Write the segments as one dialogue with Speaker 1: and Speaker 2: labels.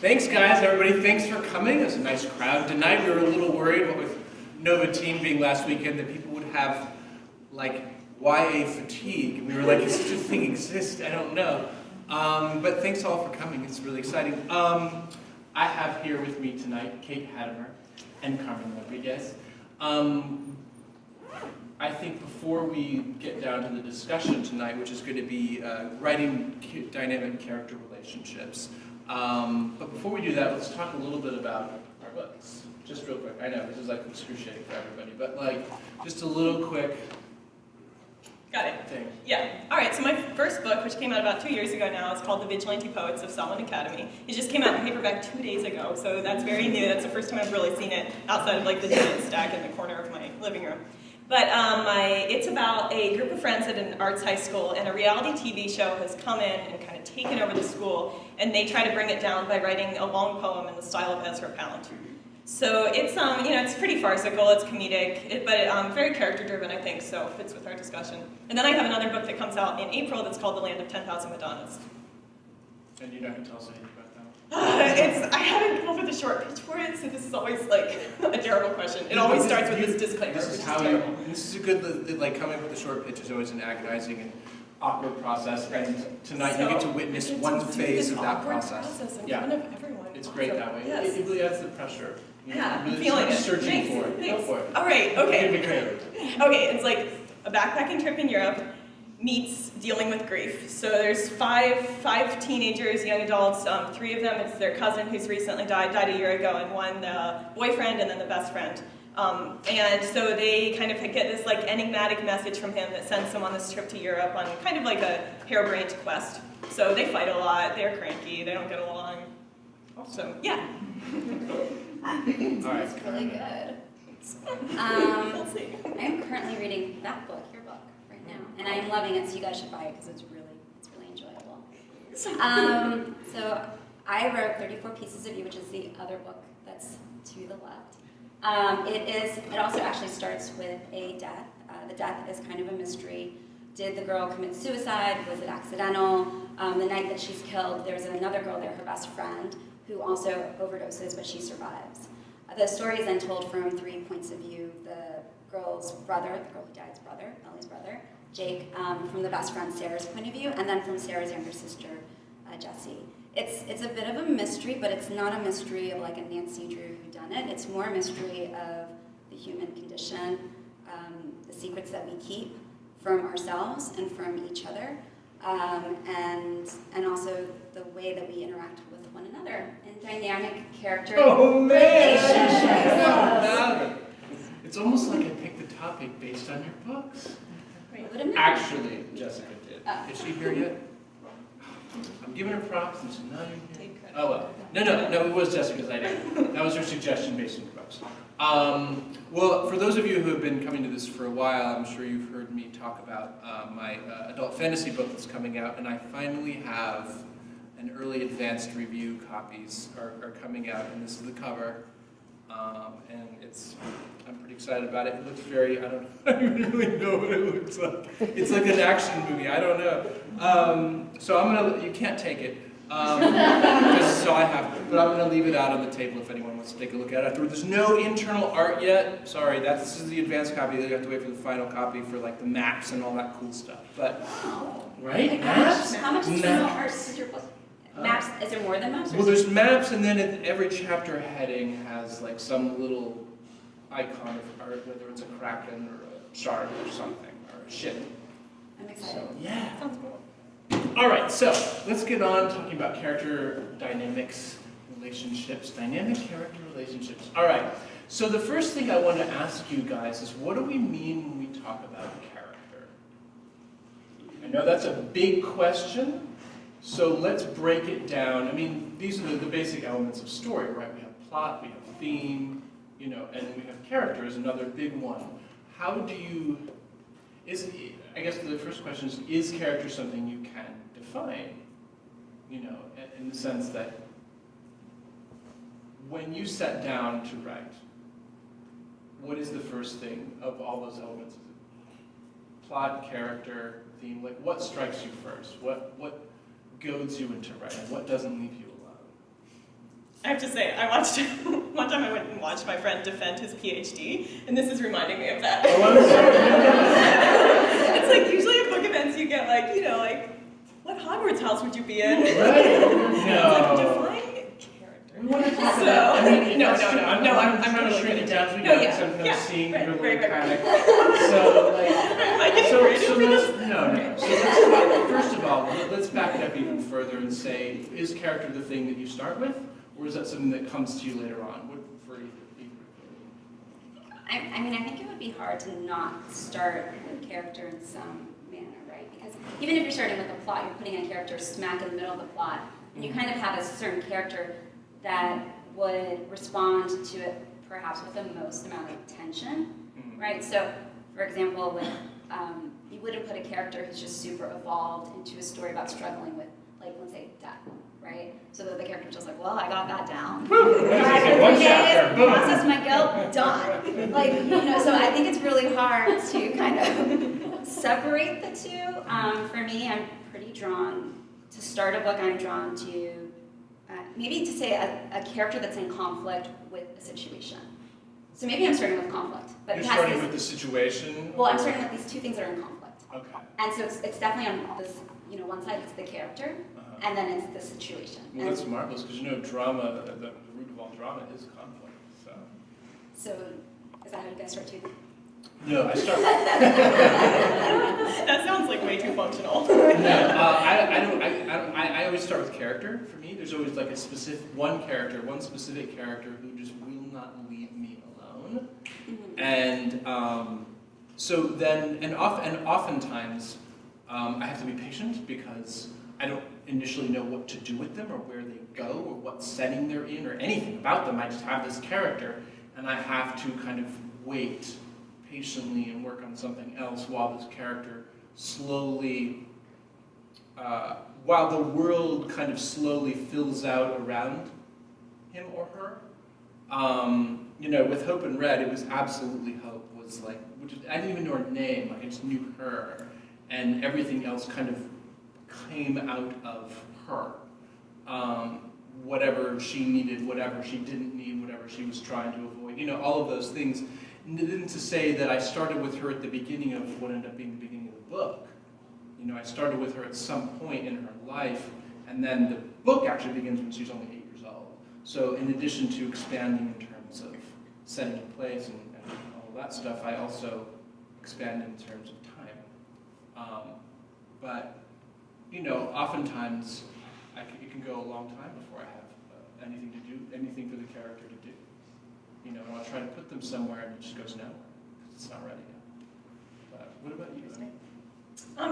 Speaker 1: Thanks, guys, everybody. Thanks for coming. It was a nice crowd tonight. We were a little worried, what with Nova Team being last weekend, that people would have, like, YA fatigue. And we were like, does such a thing exist? I don't know. But thanks all for coming. It's really exciting. I have here with me tonight Kate Hattemer and Carmen Rodrigues. I think before we get down to the discussion tonight, which is going to be writing dynamic character relationships, but before we do that, let's talk a little bit about our books. Just real quick. I know this is like excruciating for everybody, but like just a little quick.
Speaker 2: Got it.
Speaker 1: Thing.
Speaker 2: Yeah. All right. So my first book, which came out about 2 years ago now, is called The Vigilante Poets of Selwyn Academy. It just came out in paperback 2 days ago, so that's very new. That's the first time I've really seen it outside of like the digital stack in the corner of my living room. But it's about a group of friends at an arts high school, and a reality TV show has come in and kind of taken over the school, and they try to bring it down by writing a long poem in the style of Ezra Pound. So it's it's pretty farcical, it's comedic, but very character-driven, I think, so it fits with our discussion. And then I have another book that comes out in April that's called The Land of 10,000 Madonnas.
Speaker 1: And you're not going to tell us anything about that?
Speaker 2: I haven't come up with a short pitch for it, so this is always like a terrible question. It always starts with this disclaimer.
Speaker 1: This is this is a good, like, coming up with a short pitch is always an agonizing and awkward process, and tonight you get to witness one phase of that process.
Speaker 2: In front of everyone.
Speaker 1: It's great that way.
Speaker 2: Yes.
Speaker 1: It really adds the pressure.
Speaker 2: Yeah,
Speaker 1: really
Speaker 2: I'm feeling it.
Speaker 1: Searching for it.
Speaker 2: Thanks.
Speaker 1: Go for it.
Speaker 2: All right, okay.
Speaker 1: Okay.
Speaker 2: Okay, it's like a backpacking trip in Europe meets dealing with grief. So there's five teenagers, young adults. 3 of them, it's their cousin who's recently died a year ago, and one the boyfriend, and then the best friend. And so they kind of get this like enigmatic message from him that sends them on this trip to Europe on kind of like a harebrained quest. So they fight a lot, they're cranky, they don't get along. So yeah.
Speaker 1: All right.
Speaker 3: It's really good.
Speaker 2: We'll see.
Speaker 3: I am currently reading that book, your book, right now, and I am loving it. So you guys should buy it because it's really enjoyable. So I wrote 34 Pieces of You, which is the other book that's to the left. It also actually starts with a death. The death is kind of a mystery. Did the girl commit suicide? Was it accidental? The night that she's killed, there's another girl there, her best friend, who also overdoses, but she survives. The story is then told from 3 points of view: the girl's brother, the girl who died's brother, Ellie's brother, Jake, from the best friend Sarah's point of view, and then from Sarah's younger sister, Jessie. It's a bit of a mystery, but it's not a mystery of like a Nancy Drew whodunit. It's more a mystery of the human condition, the secrets that we keep from ourselves and from each other, and also the way that we interact with one another in dynamic character relationships.
Speaker 1: It's almost like I picked the topic based on your books. Actually, Jessica did. Is she here yet? I'm giving her props and she's not even here. Oh well. No, it was Jessica's idea. That was her suggestion based on your books. Well, for those of you who have been coming to this for a while, I'm sure you've heard me talk about my adult fantasy book that's coming out, and I finally have an early advanced review copies are coming out, and this is the cover, and I'm pretty excited about it. It looks very, I don't really know what it looks like. It's like an action movie, I don't know. So you can't take it, so I have to, but I'm gonna leave it out on the table if anyone wants to take a look at it afterward. There's no internal art yet, sorry, this is the advanced copy. You have to wait for the final copy for like the maps and all that cool stuff, but, right? Maps?
Speaker 3: How much internal art is your book? Maps? Is there more than maps?
Speaker 1: Well, there's maps, and then every chapter heading has like some little icon of art, whether it's a kraken or a shark or something, or a ship.
Speaker 3: I'm excited.
Speaker 1: So, yeah.
Speaker 2: Sounds cool.
Speaker 1: All right, so let's get on talking about character dynamics, relationships, dynamic character relationships. All right, so the first thing I want to ask you guys is, what do we mean when we talk about character? I know that's a big question. So let's break it down. I mean, these are the basic elements of story, right? We have plot, we have theme, and we have character is another big one. How do you, I guess the first question is character something you can define? In the sense that when you sat down to write, what is the first thing of all those elements? Is it plot, character, theme? Like, what strikes you first? What goads you into writing? What doesn't leave you alone?
Speaker 2: I have to say, I watched, one time I went and watched my friend defend his PhD, and this is reminding me of that.
Speaker 1: Oh, I'm sorry.
Speaker 2: It's like, usually at book events you get like, you know, like, what Hogwarts house would you be in?
Speaker 1: Right?
Speaker 2: No. It's like, define character. So,
Speaker 1: I mean,
Speaker 2: no,
Speaker 1: I'm trying to
Speaker 2: totally
Speaker 1: shrink it
Speaker 2: kidding.
Speaker 1: down as we
Speaker 2: No,
Speaker 1: go,
Speaker 2: yeah,
Speaker 1: because I'm kind
Speaker 2: yeah,
Speaker 1: of seeing
Speaker 2: right,
Speaker 1: your
Speaker 2: right,
Speaker 1: little
Speaker 2: right.
Speaker 1: panic. So, like,
Speaker 2: Am I getting
Speaker 1: so
Speaker 2: creative for
Speaker 1: let's,
Speaker 2: this?
Speaker 1: no. So let's, first of all, let's back it up even further and say, is character the thing that you start with, or is that something that comes to you later on? What, for either?
Speaker 3: I mean, I think it would be hard to not start with character in some manner, right? Because even if you're starting with a plot, you're putting a character smack in the middle of the plot, and you kind of have a certain character that would respond to it perhaps with the most amount of tension, right? So, for example, with, you wouldn't put a character who's just super evolved into a story about struggling with, like, let's say, death, right? So that the character's just like, well, I got that down.
Speaker 1: One chapter, boom.
Speaker 3: Process my guilt, done. Like, you know, so I think it's really hard to kind of separate the two. For me, I'm pretty drawn, to start a book, I'm drawn to, maybe to say a character that's in conflict with a situation. So maybe I'm starting with conflict. But
Speaker 1: You're
Speaker 3: it has
Speaker 1: starting
Speaker 3: this,
Speaker 1: with the situation?
Speaker 3: well, I'm starting with these two things that are in conflict.
Speaker 1: Okay.
Speaker 3: And so it's definitely on this, you know, one side it's the character, and then it's the situation.
Speaker 1: Well, that's marvelous, because you know drama, the root of all drama is conflict, so.
Speaker 3: So is that how you guys start too?
Speaker 1: No, I start.
Speaker 2: That sounds like way too functional.
Speaker 1: No, I always start with character. For me, there's always like a specific one specific character who just will not leave me alone. And so then, and oftentimes, I have to be patient because I don't initially know what to do with them or where they go or what setting they're in or anything about them. I just have this character, and I have to kind of wait patiently and work on something else while this character slowly, while the world kind of slowly fills out around him or her. You know, with Hope and Red, it was absolutely Hope, was like, I didn't even know her name, like I just knew her, and everything else kind of came out of her. Whatever she needed, whatever she didn't need, whatever she was trying to avoid, you know, all of those things. Didn't to say that I started with her at the beginning of what ended up being the beginning of the book. You know, I started with her at some point in her life, and then the book actually begins when she's only 8 years old. So in addition to expanding in terms of setting in place and all that stuff, I also expand in terms of time. But, you know, oftentimes it can go a long time before I have anything to do, anything for the character to do. You know, and I'll try to put them somewhere and it just goes nowhere because it's not ready yet. But what about you?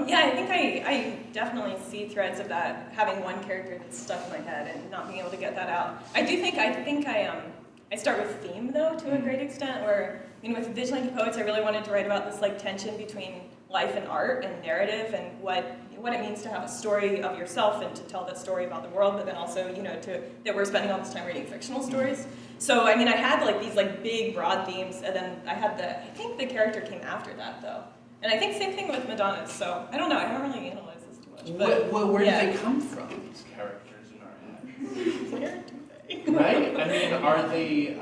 Speaker 2: Yeah, I think I definitely see threads of that, having one character that's stuck in my head and not being able to get that out. I think I start with theme though to a great extent, where with Vigilante Poets I really wanted to write about this like tension between life and art and narrative and what it means to have a story of yourself and to tell that story about the world, but then also that we're spending all this time reading fictional stories. So I had like these like big broad themes, and then I think the character came after that though. And I think same thing with Madonna's, so I don't know, I haven't really analyzed this too much. But
Speaker 1: where do they come from, these characters in our heads?
Speaker 2: Where do they?
Speaker 1: Right? I mean, are they,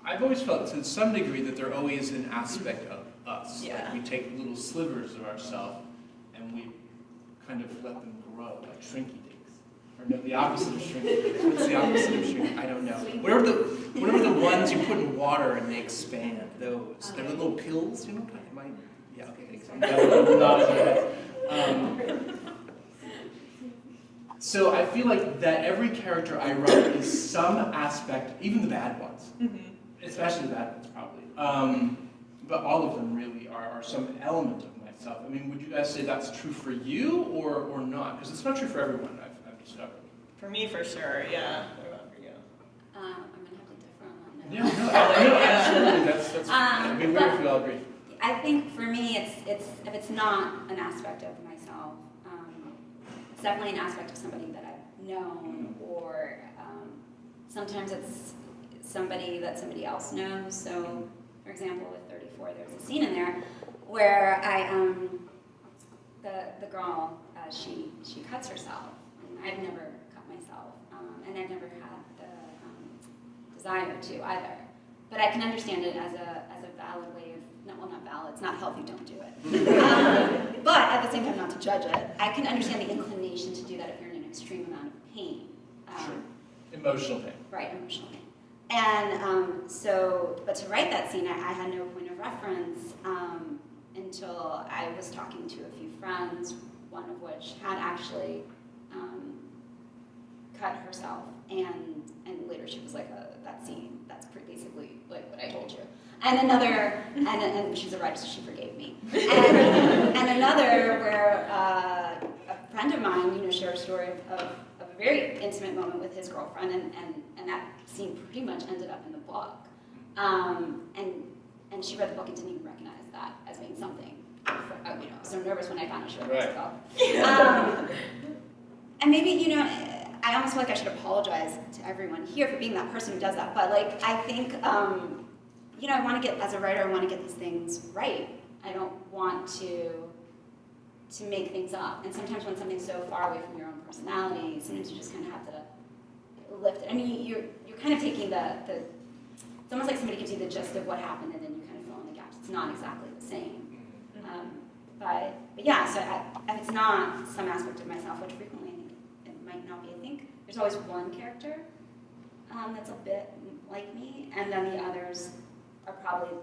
Speaker 1: I've always felt to some degree that they're always an aspect of us.
Speaker 2: Yeah.
Speaker 1: Like we take little slivers of ourselves and we kind of let them grow, like shrinky dinks. Or no, the opposite of shrinky dinks. What's the opposite of shrinky? I don't know. Whatever the ones you put in water and they expand, those. They're little pills, you know what I mean? Yeah, okay, thanks. So I feel like that every character I write is some aspect, even the bad ones, especially the bad ones probably, but all of them really are some element of myself. I mean, would you guys say that's true for you or not? Because it's not true for everyone, I've discovered.
Speaker 2: For me, for sure, yeah. What about for you?
Speaker 3: I'm going to have to differ on that.
Speaker 1: No, absolutely. That's it'd be weird if we all agree.
Speaker 3: I think for me, it's if it's not an aspect of myself, it's definitely an aspect of somebody that I've known, or sometimes it's somebody that somebody else knows. So, for example, with 34, there's a scene in there where the girl she cuts herself. And I've never cut myself, and I've never had the desire to either. But I can understand it as a valid way of, well, not valid, it's not healthy, don't do it. But at the same time, not to judge it, I can understand the inclination to do that if you're in an extreme amount of pain.
Speaker 1: Sure. Emotional pain.
Speaker 3: Right, emotional pain. And but to write that scene, I had no point of reference until I was talking to a few friends, one of which had actually cut herself, and later she was like, that scene, that's basically like what I told you. And another, and she's a writer, so she forgave me. And another where a friend of mine, shared a story of a very intimate moment with his girlfriend, and that scene pretty much ended up in the book. And she read the book and didn't even recognize that as being something. I was so nervous when I found out she read the book. And maybe, I almost feel like I should apologize to everyone here for being that person who does that. But I think, I want to get, as a writer, I want to get these things right. I don't want to make things up. And sometimes when something's so far away from your own personality, sometimes you just kind of have to lift it. I mean, you're kind of taking it's almost like somebody gives you the gist of what happened and then you kind of fill in the gaps. It's not exactly the same. But yeah, so if it's not some aspect of myself, which frequently it might not be, I think there's always one character that's a bit like me, and then the others are probably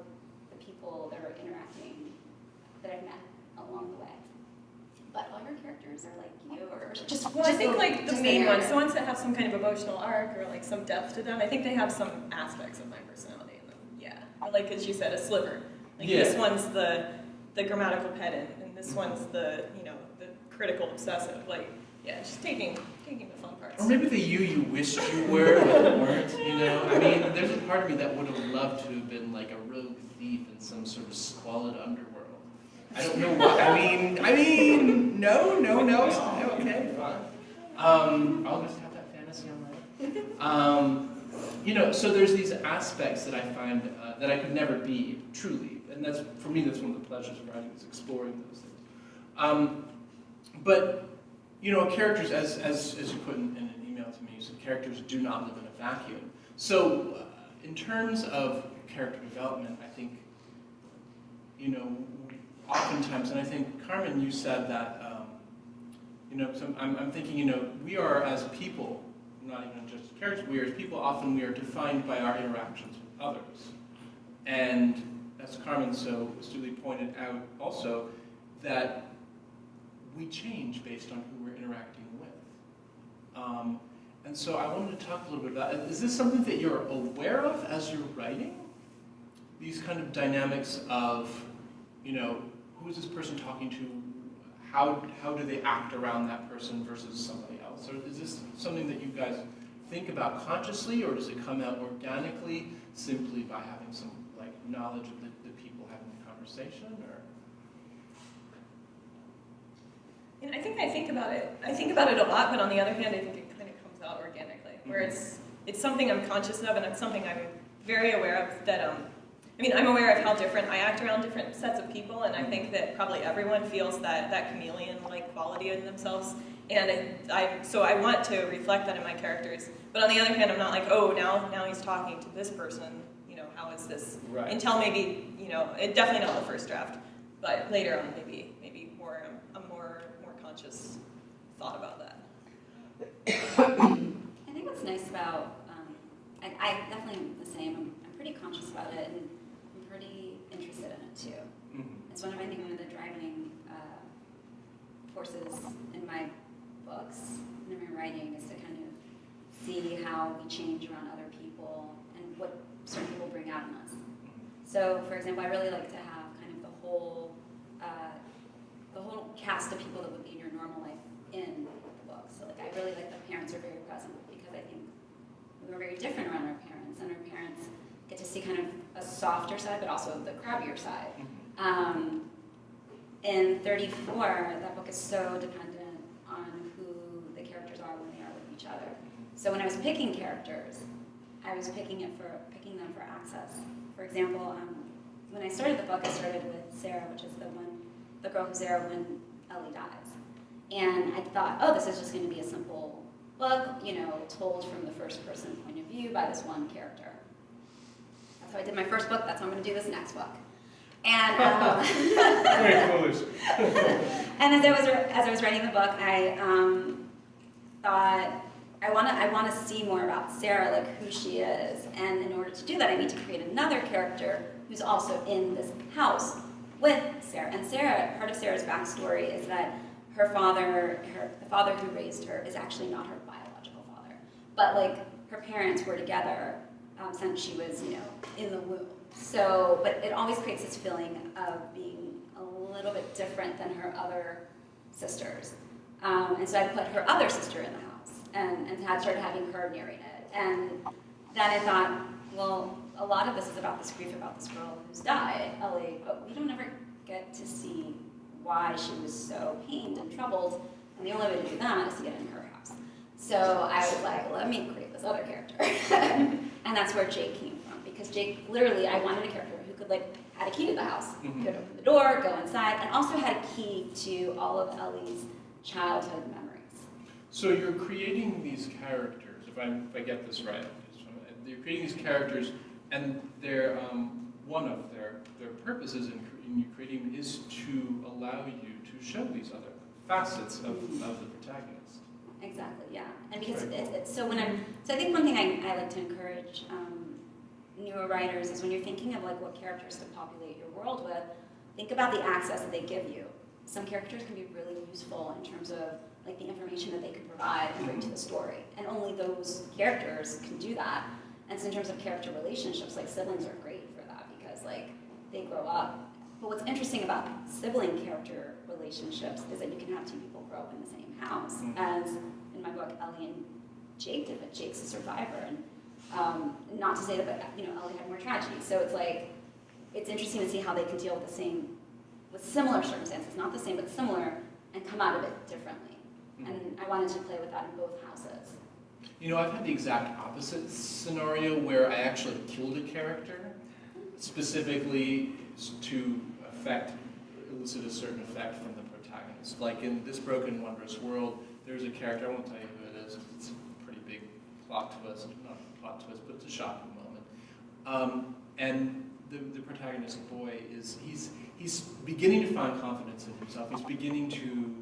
Speaker 3: the people that are interacting that I've met along the way. But all your characters are like you, or just
Speaker 2: well, I think the main ones,
Speaker 3: narrative.
Speaker 2: the ones that have some kind of emotional arc or some depth to them, I think they have some aspects of my personality in them. Yeah, or as you said, a sliver. This one's the grammatical pedant, and this one's the the critical obsessive. Just taking the fun parts.
Speaker 1: Or maybe the you wished you were, but weren't. I mean, there's a part of me that would have loved to have been like a rogue thief in some sort of squalid underworld. I don't know why. I mean, no, okay, fine. I'll just have that fantasy on my own. So there's these aspects that I find that I could never be truly, and for me that's one of the pleasures of writing, is exploring those things. But characters, as you put in an email to me, you said characters do not live in a vacuum. So in terms of character development, I think oftentimes, and I think, Carmen, you said that, I'm thinking, we are as people, not even just characters, we are as people, often we are defined by our interactions with others. And as Carmen so astutely pointed out also, that we change based on who we're interacting with. And so I wanted to talk a little bit about, is this something that you're aware of as you're writing? These kind of dynamics of, who is this person talking to? How do they act around that person versus somebody else? Or is this something that you guys think about consciously, or does it come out organically simply by having some knowledge of the people having the conversation? Or
Speaker 2: I think I think about it. I think about it a lot, but on the other hand, I think it kind of comes out organically, where it's something I'm conscious of, and it's something I'm very aware of. That I'm aware of how different I act around different sets of people, and I think that probably everyone feels that chameleon-like quality in themselves. And so I want to reflect that in my characters. But on the other hand, I'm not like, oh, now he's talking to this person. How is this?
Speaker 1: Right. Until
Speaker 2: maybe definitely not the first draft, but later on maybe more a more conscious thought about that.
Speaker 3: I think what's nice about, I definitely am the same. I'm pretty conscious about it, and I'm pretty interested in it too.
Speaker 1: Mm-hmm.
Speaker 3: It's one of the driving forces in my books and in my writing is to kind of see how we change around other people and what certain people bring out in us. So, for example, I really like to have kind of the whole cast of people that would be in your normal life in the book. So, I really like that parents are very present, because I think we're very different around our parents, and our parents get to see kind of a softer side, but also the crabbier side. In 34, that book is so dependent on who the characters are when they are with each other. So when I was picking characters, I was picking them for access. For example, when I started the book, I started with Sarah, which is the girl who's there when Ellie dies. And I thought, oh, this is just going to be a simple book, told from the first person point of view by this one character. That's how I did my first book. That's how I'm going to do this next book. And
Speaker 1: very foolish.
Speaker 3: and as I was writing the book, I thought I want to see more about Sarah, like who she is, and in order to do that, I need to create another character who's also in this house with Sarah. And Sarah, part of Sarah's backstory is that her father, the father who raised her, is actually not her biological father, but like her parents were together since she was, in the womb. So, but it always creates this feeling of being a little bit different than her other sisters. And so I put her other sister in the house and had started having her narrate it. And then I thought, well, a lot of this is about this grief about this girl who's died, Ellie, but we don't ever get to see why she was so pained and troubled, and the only way to do that is to get in her house. So I was like, let me create this other character. And that's where Jake came from, because Jake, literally, I wanted a character who could, had a key to the house, could open the door, go inside, and also had a key to all of Ellie's childhood memories.
Speaker 1: So you're creating these characters, if I get this right, you're creating these characters, and they're, one of their purposes in you creating is to allow you to show these other facets of the protagonist.
Speaker 3: Exactly, yeah. And because so I think one thing I like to encourage newer writers is when you're thinking of what characters to populate your world with, think about the access that they give you. Some characters can be really useful in terms of the information that they can provide and bring to the story, and only those characters can do that. And so in terms of character relationships, siblings are great for that because they grow up. But what's interesting about sibling character relationships is that you can have two people grow up in the same house, as in my book Ellie and Jake did, but Jake's a survivor, and not to say that, but Ellie had more tragedy. So it's interesting to see how they can deal with similar circumstances, not the same but similar, and come out of it differently. And I wanted to play with that in both houses.
Speaker 1: I've had the exact opposite scenario where I actually killed a character, specifically to elicit a certain effect from the protagonist. Like in This Broken Wondrous World, there's a character, I won't tell you who it is, it's a pretty big plot twist, not a plot twist, but it's a shocking moment. And the protagonist boy he's beginning to find confidence in himself, he's beginning to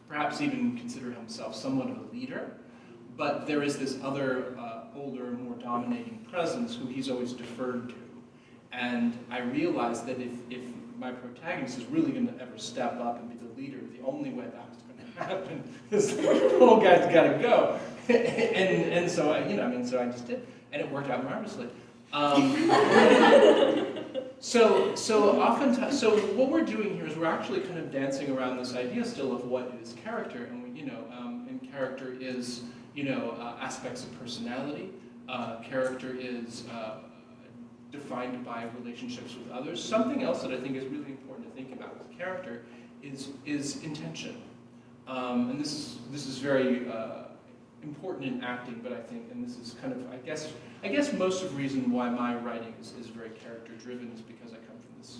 Speaker 1: perhaps even consider himself somewhat of a leader, but there is this other older, more dominating presence who he's always deferred to. And I realized that if my protagonist is really going to ever step up and be the leader, the only way that's going to happen is the whole guy's got to go. and so I just did, and it worked out marvelously. So oftentimes, so what we're doing here is we're actually kind of dancing around this idea still of what is character, and and character is aspects of personality. Character is defined by relationships with others. Something else that I think is really important to think about with character is intention, and this is very important in acting. But I think, and this is kind of I guess most of the reason why my writing is very character driven is because I come from this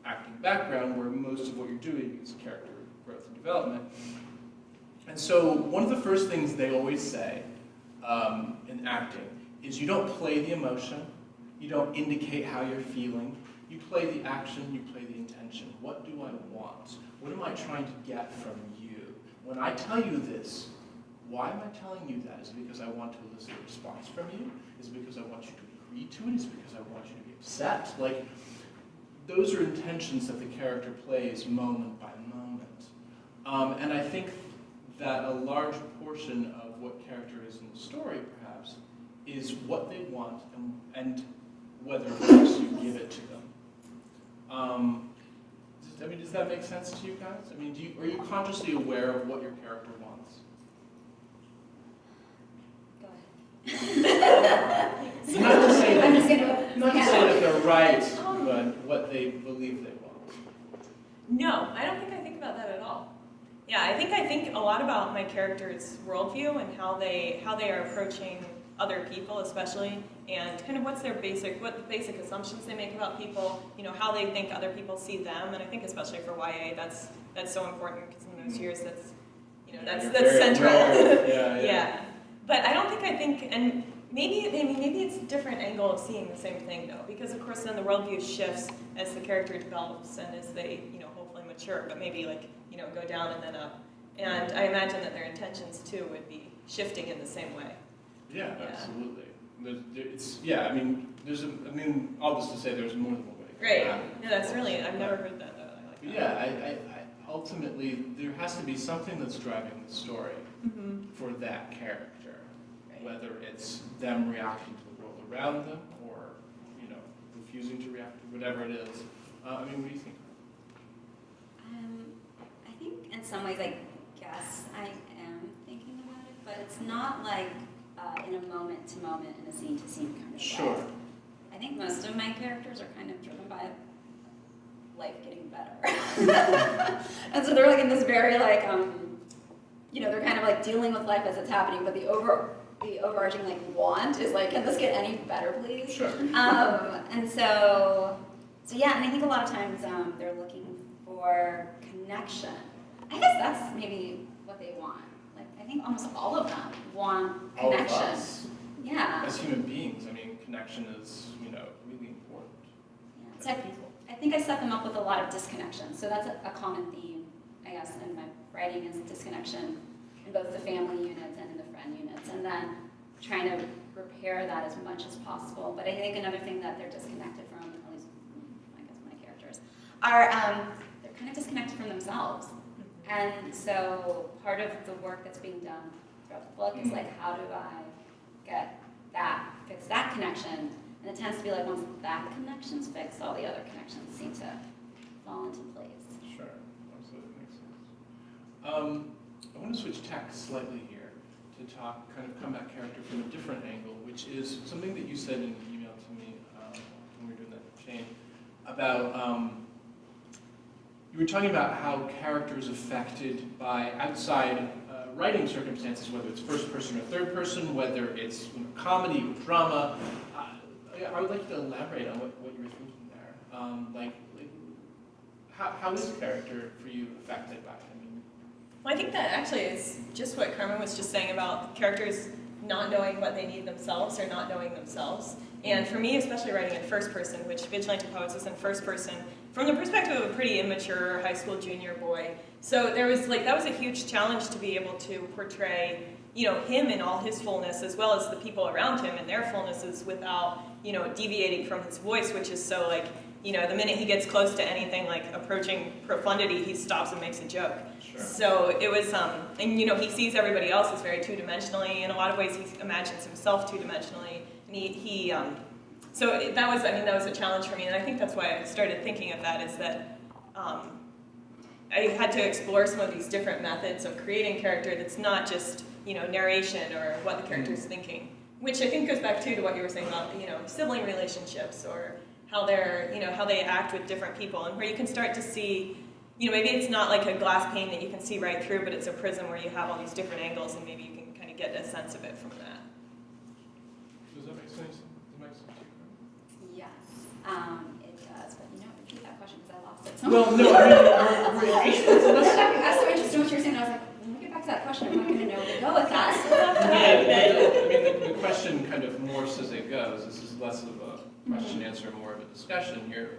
Speaker 1: acting background where most of what you're doing is character growth and development. And so one of the first things they always say in acting is you don't play the emotion, you don't indicate how you're feeling, you play the action, you play the intention. What do I want? What am I trying to get from you? When I tell you this, why am I telling you that? Is it because I want to elicit a response from you? Is it because I want you to agree to it? Is it because I want you to be upset? Those are intentions that the character plays moment by moment. And I think that a large portion of what character is in the story, perhaps, is what they want and whether or not you give it to them. Does that make sense to you guys? Are you consciously aware of what your character wants?
Speaker 3: Go ahead.
Speaker 1: Not to say that,
Speaker 3: I'm just gonna
Speaker 1: they're right, but what they believe they want.
Speaker 2: No, I don't think I think about that at all. Yeah, I think a lot about my character's worldview and how they are approaching other people, especially, and kind of what the basic assumptions they make about people. How they think other people see them, and I think especially for YA, that's so important because in those years that's
Speaker 1: very
Speaker 2: central.
Speaker 1: Yeah.
Speaker 2: But I don't think, and maybe it's a different angle of seeing the same thing though, because of course then the worldview shifts as the character develops and as they, hopefully mature, but maybe go down and then up. And I imagine that their intentions too would be shifting in the same way.
Speaker 1: Yeah. Absolutely. All this to say there's more than one way.
Speaker 2: Great. That's really, I've never heard that though. I like that.
Speaker 1: Yeah, I ultimately, there has to be something that's driving the story for that character, whether it's them reacting to the world around them or, refusing to react to whatever it is. What do you think?
Speaker 3: I think in some ways, I guess I am thinking about it, but it's not like in a moment-to-moment, in a scene-to-scene kind of
Speaker 1: Sure.
Speaker 3: way. I think most of my characters are kind of driven by life getting better. And so they're in this very they're kind of dealing with life as it's happening, but the overarching want is can this get any better, please?
Speaker 1: Sure.
Speaker 3: And so yeah, and I think a lot of times they're looking for connection. I guess that's maybe what they want. I think almost all of them want connection.
Speaker 1: All of us.
Speaker 3: Yeah.
Speaker 1: As human beings, connection is, really important.
Speaker 3: Yeah. So I think I set them up with a lot of disconnection. So that's a common theme, I guess, in my writing is disconnection in both the family units and in the friend units. And then trying to repair that as much as possible. But I think another thing that they're disconnected from, at least I guess my characters, are they're kind of disconnected from themselves. And so part of the work that's being done throughout the book is how do I fix that connection? And it tends to be once that connection's fixed, all the other connections seem to fall into place.
Speaker 1: Sure, absolutely makes sense. I want to switch tack slightly here to kind of come at character from a different angle, which is something that you said in an email to me when we were doing that chain about. You were talking about how character is affected by outside writing circumstances, whether it's first person or third person, whether it's comedy or drama. I would like you to elaborate on what you were thinking there. How is character for you affected by it?
Speaker 2: Well, I think that actually is just what Carmen was just saying about characters not knowing what they need themselves or not knowing themselves. And for me, especially writing in first person, which Vigilante Poets is in first person, from the perspective of a pretty immature high school junior boy. So there was that was a huge challenge to be able to portray, him in all his fullness, as well as the people around him in their fullnesses without, deviating from his voice, which is so the minute he gets close to anything approaching profundity, he stops and makes a joke.
Speaker 1: Sure.
Speaker 2: So it was, and he sees everybody else as very two-dimensionally. In a lot of ways, he imagines himself two-dimensionally. And so that was a challenge for me, and I think that's why I started thinking of that, is that I had to explore some of these different methods of creating character that's not just, narration or what the character's thinking, which I think goes back to what you were saying about, sibling relationships or how they're, how they act with different people, and where you can start to see, maybe it's not like a glass pane that you can see right through, but it's a prism where you have all these different angles, and maybe you can kind of get a sense of it from that.
Speaker 1: Does that make sense?
Speaker 3: Yes, it does, but repeat that question because I lost it. So
Speaker 1: well, no,
Speaker 3: that's so interesting what you're saying. I was when we get back to that question, I'm not going to know where to go with that.
Speaker 1: The question kind of morphs as it goes. This is less of a question answer, more of a discussion here.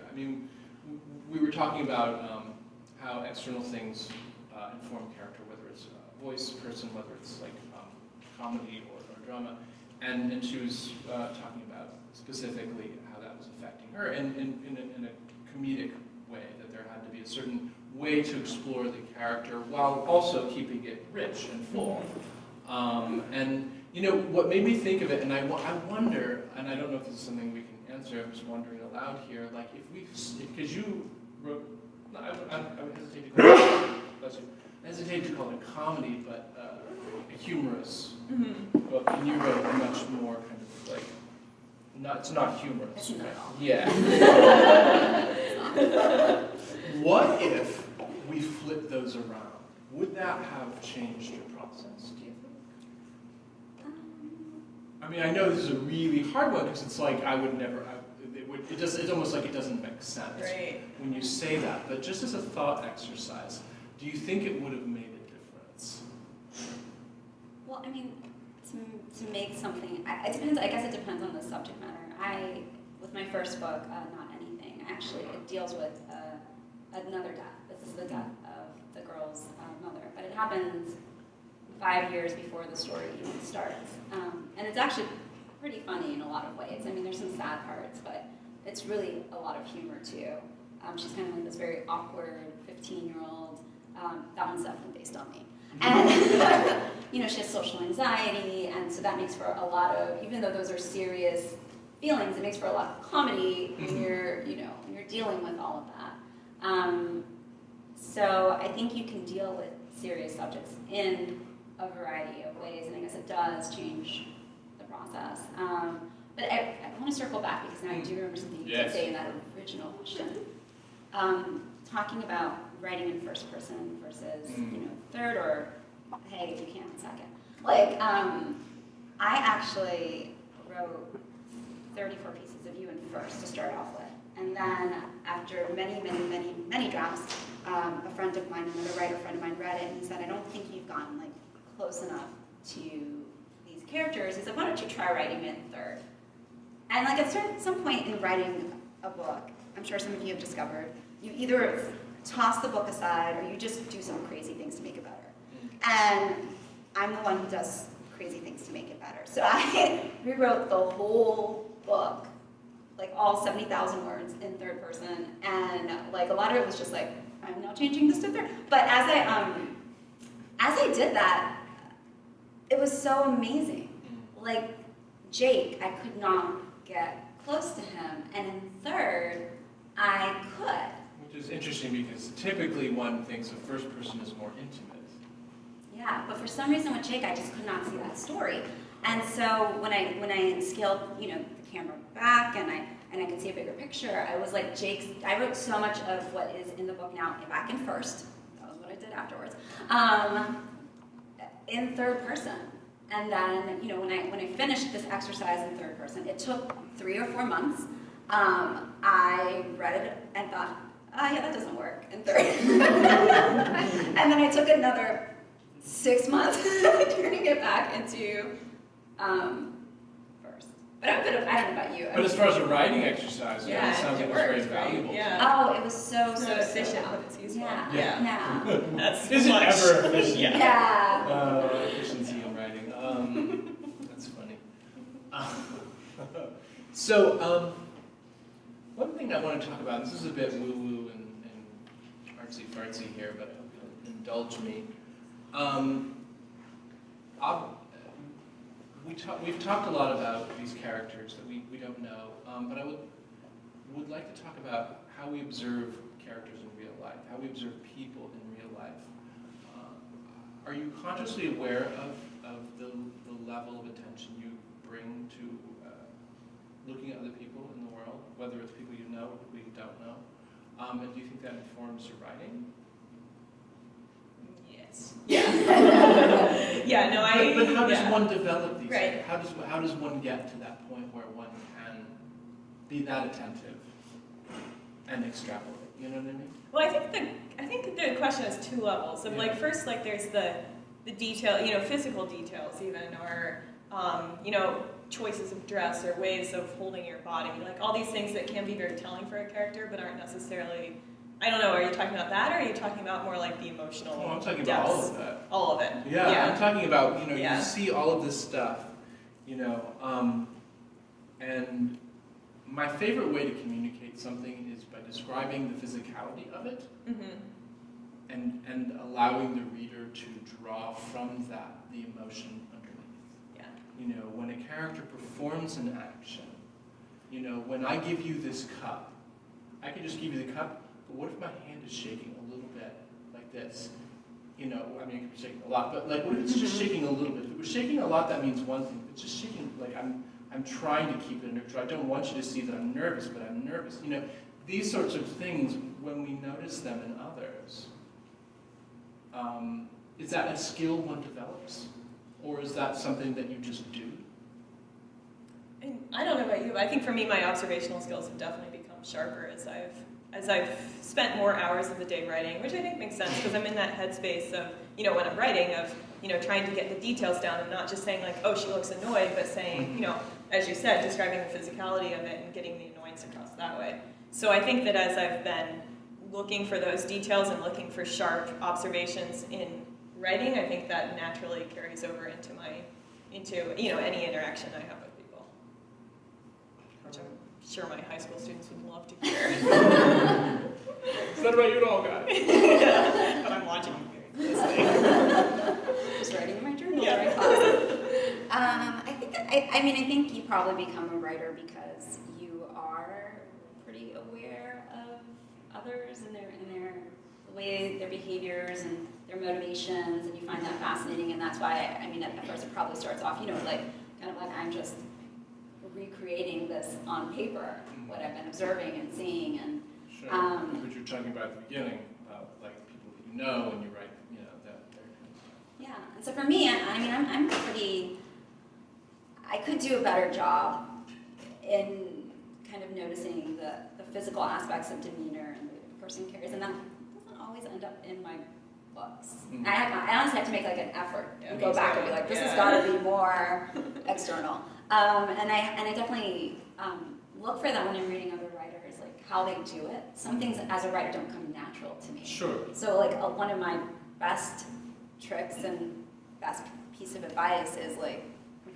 Speaker 1: We were talking about how external things inform character, whether it's voice, person, whether it's comedy or drama, and she was talking about specifically how that was affecting her, and in a comedic way, that there had to be a certain way to explore the character while also keeping it rich and full. And what made me think of it, and I wonder, and I don't know if this is something we can answer, I'm just wondering aloud here, because you wrote, I would hesitate to call it a comedy, but a humorous book, and you wrote a much more kind of it's not humorous.
Speaker 3: It's not at all.
Speaker 1: Yeah. What if we flip those around? Would that have changed your process, do you think? I know this is a really hard one because it's I would never. It's almost like it doesn't make sense when you say that. But just as a thought exercise, do you think it would have made a difference?
Speaker 3: Well, I mean, to make something, it depends. I guess it depends on the subject matter. With my first book, Not Anything, actually it deals with another death. This is the death of the girl's mother, but it happens 5 years before the story even starts, and it's actually pretty funny in a lot of ways. I mean, there's some sad parts, but it's really a lot of humor too. She's kind of like this very awkward 15-year-old. That one's definitely based on me. And you know, she has social anxiety, and so that makes for a lot of, even though those are serious feelings, it makes for a lot of comedy when you're, you know, when you're dealing with all of that. So I think you can deal with serious subjects in a variety of ways, and I guess it does change the process. But I want to circle back because now I do remember something you did say in that original question. Talking about writing in first person versus, you know, third, or hey, if you can, second. Like, I actually wrote 34 pieces of you in first to start off with. And then after many drafts, a friend of mine, another writer friend of mine, read it and he said, I don't think you've gotten like close enough to these characters. He said, why don't you try writing it in third? And like at some point in writing a book, I'm sure some of you have discovered, you either toss the book aside or you just do some crazy things to make it better. And I'm the one who does crazy things to make it better. So I rewrote the whole book, like all 70,000 words in third person, and like a lot of it was just like, I'm now changing this to third. But as I did that, it was so amazing. Like Jake, I could not get close to him, and in third, I could.
Speaker 1: Which is interesting because typically one thinks a first person is more intimate.
Speaker 3: Yeah, but for some reason with Jake, I just could not see that story. And so when I scaled, you know, the camera back and I could see a bigger picture, I was like, I wrote so much of what is in the book now back in first. That was what I did afterwards. In third person. And then, you know, when I finished this exercise in third person, it took 3 or 4 months. I read it and thought, oh yeah, that doesn't work in third. And then I took another 6 months turning it back into first. But I don't know about you.
Speaker 1: But as far as a writing exercise,
Speaker 2: yeah,
Speaker 1: it sounds like it was very valuable.
Speaker 2: Yeah.
Speaker 3: Oh, it was so
Speaker 2: efficient,
Speaker 3: so
Speaker 2: but it's useful.
Speaker 3: Yeah.
Speaker 2: That's
Speaker 1: Is it ever efficient?
Speaker 3: Yeah.
Speaker 1: Efficiency in writing. That's funny. So, one thing I want to talk about, this is a bit woo-woo and artsy-fartsy here, but I hope you'll indulge me. We've talked a lot about these characters that we don't know, but I would like to talk about how we observe characters in real life, how we observe people in real life. Are you consciously aware of the level of attention you bring to looking at other people in the world, whether it's people you know or people you don't know? And do you think that informs your writing?
Speaker 2: Yes. Yeah. Yeah. No,
Speaker 1: But how does one develop these?
Speaker 2: Right.
Speaker 1: How does one get to that point where one can be that attentive and extrapolate? You know what I mean?
Speaker 2: Well, I think the question has 2 levels. Of like, first, like there's the detail, you know, physical details even, or you know, choices of dress or ways of holding your body, like all these things that can be very telling for a character, but aren't necessarily. I don't know. Are you talking about that, or are you talking about more like the emotional?
Speaker 1: Well, I'm talking
Speaker 2: depths?
Speaker 1: about all of that.
Speaker 2: All of it.
Speaker 1: Yeah, I'm talking about, you know,
Speaker 2: Yeah.
Speaker 1: you see all of this stuff, you know, and my favorite way to communicate something is by describing the physicality of it, and allowing the reader to draw from that the emotion underneath.
Speaker 2: Yeah.
Speaker 1: You know, when a character performs an action, you know, when I give you this cup, I can just give you the cup, but what if my hand is shaking a little bit like this? You know, I mean, it could be shaking a lot, but like, what if it's just shaking a little bit? If it was shaking a lot, that means one thing. If it's just shaking, like, I'm trying to keep it under control. I don't want you to see that I'm nervous, but I'm nervous. You know, these sorts of things, when we notice them in others, is that a skill one develops? Or is that something that you just do?
Speaker 2: And I don't know about you, but I think for me, my observational skills have definitely become sharper as I've as I've spent more hours of the day writing, which I think makes sense because I'm in that headspace of, when I'm writing, of, trying to get the details down and not just saying like, oh, she looks annoyed, but saying, as you said, describing the physicality of it and getting the annoyance across that way. So I think that as I've been looking for those details and looking for sharp observations in writing, I think that naturally carries over into any interaction I have with people, which I'm sure my high school students would love to hear.
Speaker 1: Is that about you at all, guys?
Speaker 2: Yeah, but I'm watching you very closely.
Speaker 3: Just writing in my journal
Speaker 2: Yeah.
Speaker 3: during class. I think you probably become a writer because you are pretty aware of others and the way their behaviors and their motivations, and you find that fascinating, and that's why at first it probably starts off, I'm just recreating this on paper, what I've been observing and seeing, and
Speaker 1: sure. What you're talking about at the beginning, like people that you know when you write, that.
Speaker 3: Yeah, and so for me, I'm pretty. I could do a better job in kind of noticing the physical aspects of demeanor and the person carries, and that doesn't always end up in my books.
Speaker 1: Mm-hmm.
Speaker 3: I honestly have to make like an effort and go
Speaker 2: me
Speaker 3: back
Speaker 2: too.
Speaker 3: and be like, this has
Speaker 2: Yeah.
Speaker 3: got to be more external. And I definitely look for that when I'm reading other writers, like how they do it. Some things as a writer don't come natural to me.
Speaker 1: Sure.
Speaker 3: So like one of my best tricks and best piece of advice is like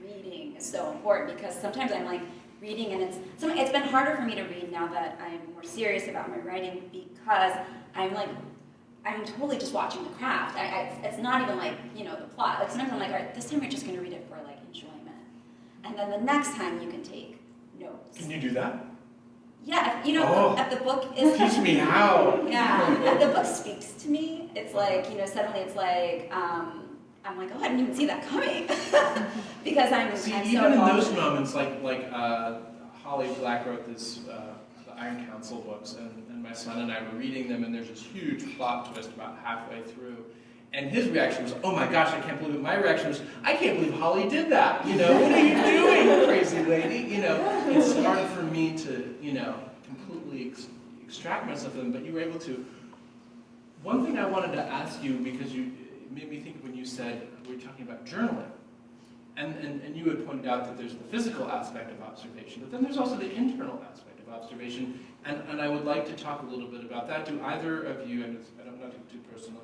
Speaker 3: reading is so important, because sometimes I'm like reading and it's been harder for me to read now that I'm more serious about my writing, because I'm totally just watching the craft. It's not even like, the plot. Like sometimes I'm like, all right, this time you're just going to read it for like enjoyment. And then the next time you can take notes.
Speaker 1: Can you do that?
Speaker 3: Yeah, if the book is...
Speaker 1: Teach me how.
Speaker 3: Yeah, if the book speaks to me, it's like, suddenly it's like, I'm like, oh, I didn't even see that coming. Because I'm so
Speaker 1: even in
Speaker 3: involved.
Speaker 1: those moments, like Holly Black wrote this, the Iron Council books, and my son and I were reading them, and there's this huge plot twist about halfway through. And his reaction was, oh my gosh, I can't believe it. My reaction was, I can't believe Holly did that. What are you doing, crazy lady? It's hard for me to, completely extract myself from them, but you were able to. One thing I wanted to ask you, because it made me think when you said, we were talking about journaling, and you had pointed out that there's the physical aspect of observation, but then there's also the internal aspect of observation, and I would like to talk a little bit about that. Do either of you, and I don't know too personally,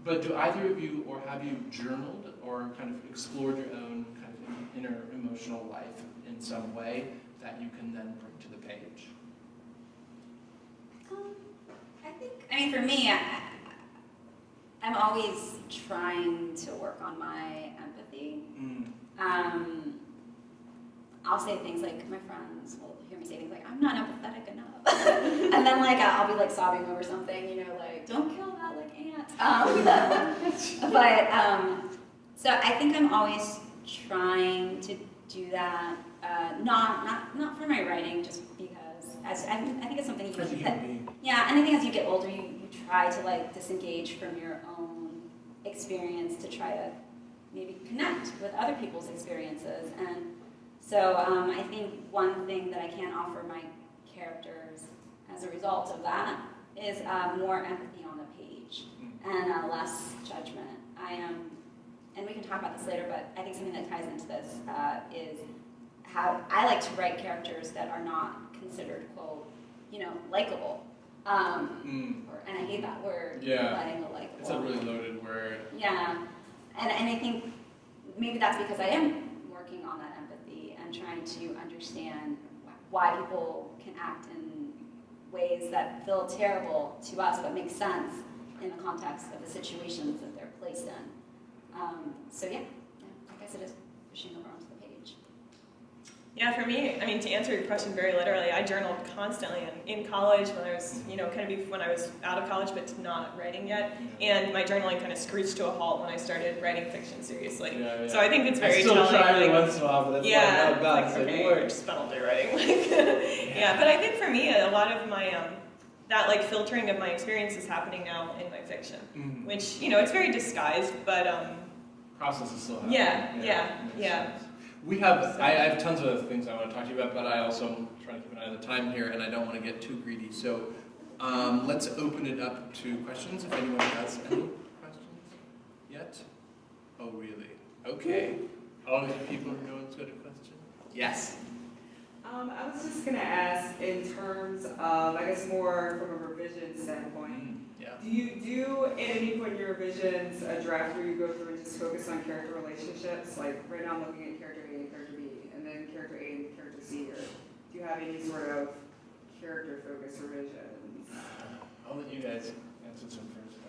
Speaker 1: but do either of you, or have you journaled or kind of explored your own kind of inner emotional life in some way that you can then bring to the page?
Speaker 3: For me, I'm always trying to work on my empathy. I'll say things like, my friends will hear me say things like, I'm not empathetic enough. And then I'll be sobbing over something, like, don't kill that ant. So I think I'm always trying to do that, not for my writing, just because I think it's something yeah, and I think as you get older, you try to disengage from your own experience to try to maybe connect with other people's experiences. And so I think one thing that I can offer my characters as a result of that is more empathy on the page and less judgment. And we can talk about this later, but I think something that ties into this is how I like to write characters that are not considered, quote, likable. And I hate that word, writing a likable.
Speaker 1: It's a really loaded word.
Speaker 3: Yeah, and I think maybe that's because I am working on that empathy and trying to understand why people can act in ways that feel terrible to us but make sense in the context of the situations that they're placed in. So yeah, I guess it is pushing over onto the page.
Speaker 2: Yeah, for me, to answer your question very literally, I journaled constantly in college when I was, when I was out of college but not writing yet, and my journaling kind of screeched to a halt when I started writing fiction seriously.
Speaker 1: Yeah.
Speaker 2: So I think it's very
Speaker 1: telling. I still try every once in a while, but that's
Speaker 2: okay, just spent all day writing. Yeah, but I think for me, a lot of my that filtering of my experience is happening now in my fiction, which it's very disguised, but
Speaker 1: process is still happening.
Speaker 2: Yeah.
Speaker 1: I have tons of other things I want to talk to you about, but I also am trying to keep an eye on the time here, and I don't want to get too greedy. So Let's open it up to questions, if anyone has any questions yet. Oh, really? Okay. All of you people are going to go to questions? Yes.
Speaker 4: I was just going to ask in terms of, I guess more from a revision standpoint,
Speaker 1: Yeah.
Speaker 4: do you do at any point in your revisions a draft where you go through and just focus on character relationships? Like right now I'm looking at character A and character B, and then character A and character C, or do you have any sort of character-focused revisions?
Speaker 1: I'll let you guys answer some first.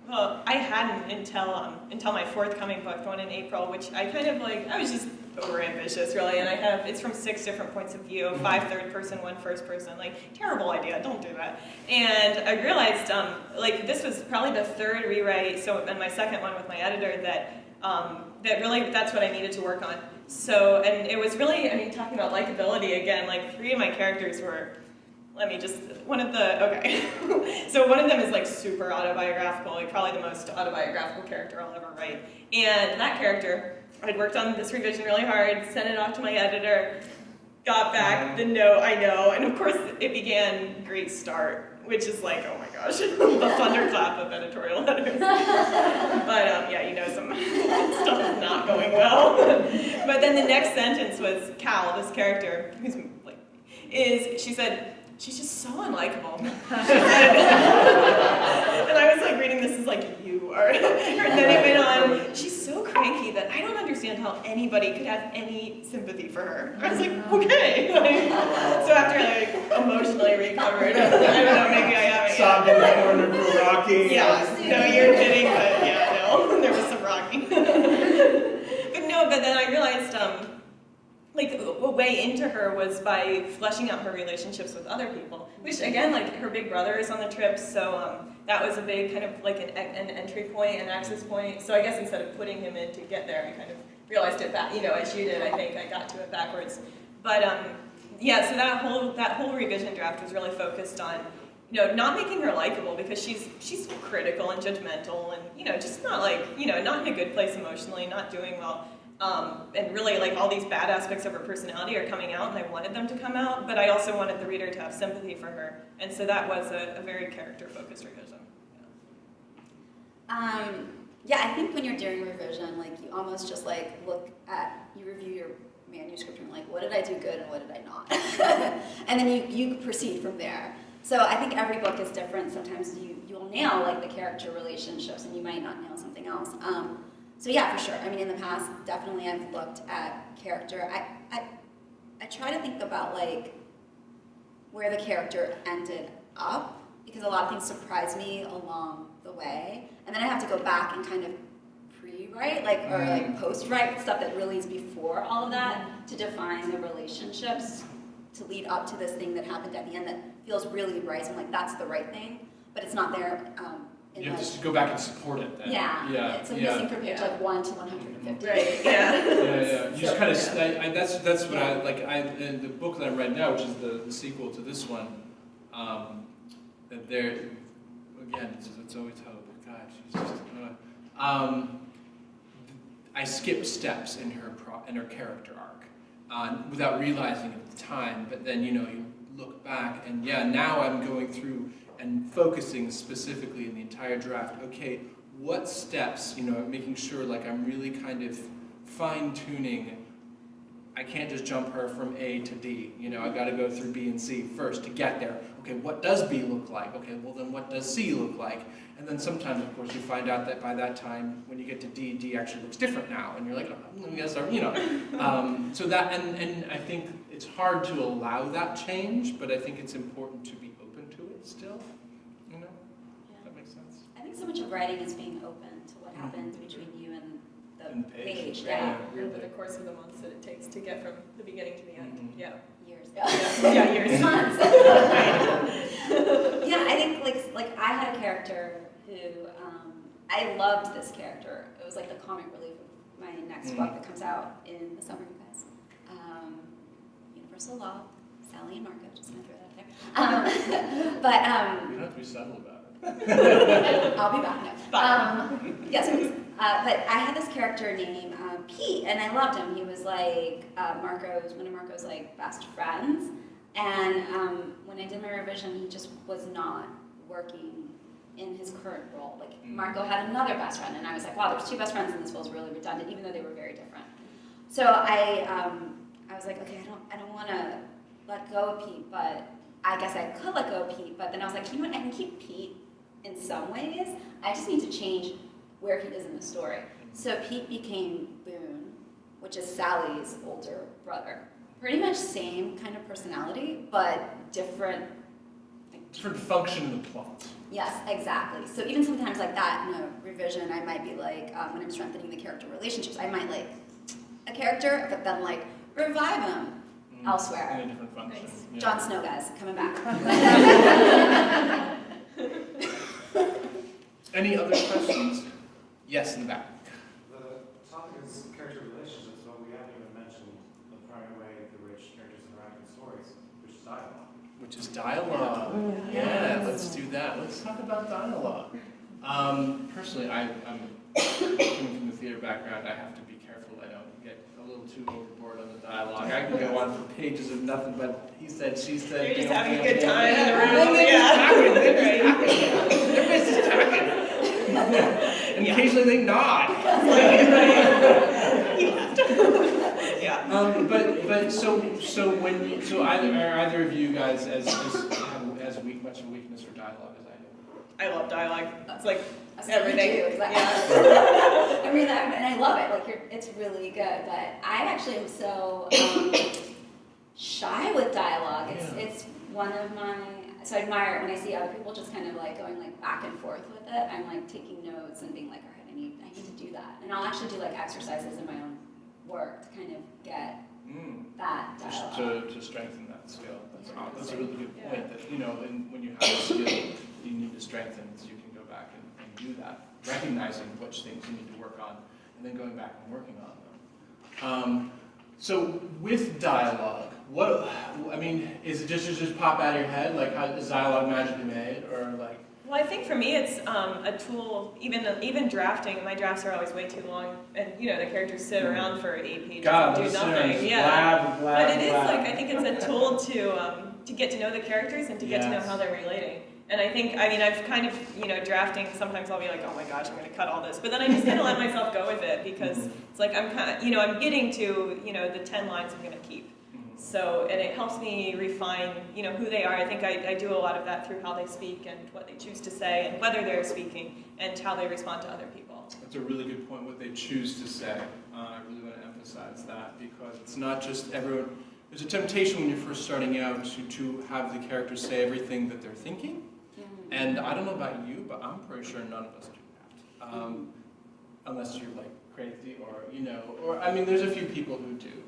Speaker 2: Well, I hadn't until my forthcoming book, the one in April, which I kind of like, I was just over-ambitious, really, and it's from 6 different points of view, 5 third person, 1 first person, like, terrible idea, don't do that. And I realized, like, this was probably the 3rd rewrite, and my 2nd one with my editor, that really, that's what I needed to work on. So, and it was really, I mean, talking about likability again, like, 3 of my characters were, so one of them is like super autobiographical, like probably the most autobiographical character I'll ever write. And that character, I'd worked on this revision really hard, sent it off to my editor, got back the note, I know, and of course it began great start, which is like, oh my gosh, the thunderclap of editorial letters. But yeah, you know, some stuff is not going well. But then the next sentence was Cal, this character, who's like, she said, she's just so unlikable. And I was like reading this as like, you are. And then it went on, she's so cranky that I don't understand how anybody could have any sympathy for her. I was like, okay. So after I emotionally recovered, I don't know, maybe I haven't.
Speaker 1: Sobbed in the corner for rocking.
Speaker 2: Yeah, no, you're kidding, but yeah, no, there was some rocking. But then I realized, like, a way into her was by fleshing out her relationships with other people, which again, like, her big brother is on the trip, so that was a big kind of like an entry point, an access point. So I guess instead of putting him in to get there, I kind of realized it back, you know, as you did. I think I got to it backwards. But yeah, so that whole revision draft was really focused on, you know, not making her likable because she's critical and judgmental and, you know, just not like, you know, not in a good place emotionally, not doing well. And really, like, all these bad aspects of her personality are coming out, and I wanted them to come out, but I also wanted the reader to have sympathy for her, and so that was a very character-focused revision.
Speaker 3: Yeah, I think when you're doing revision, like, you almost just, like, you review your manuscript and, like, what did I do good and what did I not? And then you proceed from there. So I think every book is different. Sometimes you'll nail, like, the character relationships, and you might not nail something else. So yeah, for sure. I mean, in the past, definitely I've looked at character. I try to think about, like, where the character ended up, because a lot of things surprise me along the way, and then I have to go back and kind of pre-write, like, or like post-write stuff that really is before all of that to define the relationships to lead up to this thing that happened at the end that feels really right. So I'm like, that's the right thing, but it's not there.
Speaker 1: You have to go back and support it then.
Speaker 3: Yeah. It's like missing from page like 1 to 150.
Speaker 2: Right. Yeah.
Speaker 1: Yeah. You just kind of. That's what I like. In the book that I read now, which is the sequel to this one, that there again, it's always hope. God, she's just. I skipped steps in her character arc without realizing it at the time. But then, you know, you look back and now I'm going through and focusing specifically in the entire draft. Okay, what steps, you know, making sure like I'm really kind of fine-tuning. I can't just jump her from A to D. You know, I got to go through B and C first to get there. Okay, what does B look like? Okay, well then what does C look like? And then sometimes, of course, you find out that by that time, when you get to D, D actually looks different now, and you're like, oh, yes, you know. So that, and I think it's hard to allow that change, but I think it's important to be open to it still. You know, that makes sense.
Speaker 3: I think so much of writing is being open to what happens between you and the page.
Speaker 2: Yeah. Over the course of the months that it takes to get from the beginning to the end. Yeah.
Speaker 3: Years.
Speaker 2: Yeah, years.
Speaker 3: Months. Yeah, I think like I had a character who I loved this character. It was like the comic relief of my next book that comes out in the summer, you guys. Universal Law, Sally and Marco, just gonna throw that out there. But
Speaker 1: you don't have to be subtle about it.
Speaker 3: I'll be back now. Yes, please. But I had this character named Pete, and I loved him. He was like one of Marco's like best friends. And when I did my revision, he just was not working in his current role. Like Marco had another best friend, and I was like, wow, there's two best friends, and this feels really redundant, even though they were very different. So I was like, okay, I don't want to let go of Pete, but I guess I could let go of Pete. But then I was like, you know what? I can keep Pete in some ways. I just need to change where he is in the story. So Pete became Boone, which is Sally's older brother. Pretty much same kind of personality, but different.
Speaker 1: Different function in the plot.
Speaker 3: Yes, exactly. So even sometimes like that in a revision, I might be like, when I'm strengthening the character relationships, I might like a character, but then like revive him elsewhere.
Speaker 1: In a different function.
Speaker 3: Nice.
Speaker 1: Yeah.
Speaker 3: Jon Snow, guys, coming back.
Speaker 1: Any other questions? Yes, in the back.
Speaker 5: The topic is character relationships, but we haven't even mentioned the primary way through which characters interact in stories, which is dialogue.
Speaker 1: Which is dialogue. Yeah, let's do that. Let's talk about dialogue. Personally, I'm coming from the theater background. I have to be careful I don't get a little too overboard on the dialogue. I can go on for pages of nothing but he said, she said.
Speaker 2: You're just having a good time in the room.
Speaker 1: They're just talking. And occasionally they nod.
Speaker 2: Yeah.
Speaker 1: But so either of you guys as much of a weakness for dialogue as I do?
Speaker 2: I love dialogue. It's like everything.
Speaker 3: Yeah. I mean, and I love it. Like, it's really good. But I actually am so shy with dialogue. It's one of my. So I admire it when I see other people just kind of like going like back and forth with it. I'm like taking notes and being like, all right, I need to do that. And I'll actually do like exercises in my own work to kind of get that dialogue.
Speaker 1: Just to strengthen that skill. That's a really good point. That when you have a skill, you need to strengthen, so you can go back and do that, recognizing which things you need to work on, and then going back and working on them. So with dialogue, is it just pop out of your head? Like, how is dialogue magically made, or like?
Speaker 2: Well, I think for me it's a tool. Even drafting, my drafts are always way too long, and the characters sit around for 8 pages and do nothing. Yeah, but it is like I think it's a tool to get to know the characters and to get to know how they're relating. And I've kind of drafting. Sometimes I'll be like, oh my gosh, I'm going to cut all this, but then I just kind of let myself go with it because it's like I'm kind of I'm getting to the 10 lines I'm going to keep. So, and it helps me refine, who they are. I think I do a lot of that through how they speak and what they choose to say and whether they're speaking and how they respond to other people.
Speaker 1: That's a really good point, what they choose to say. I really want to emphasize that because it's not just everyone. There's a temptation when you're first starting out to have the characters say everything that they're thinking. And I don't know about you, but I'm pretty sure none of us do that. Unless you're like crazy or there's a few people who do.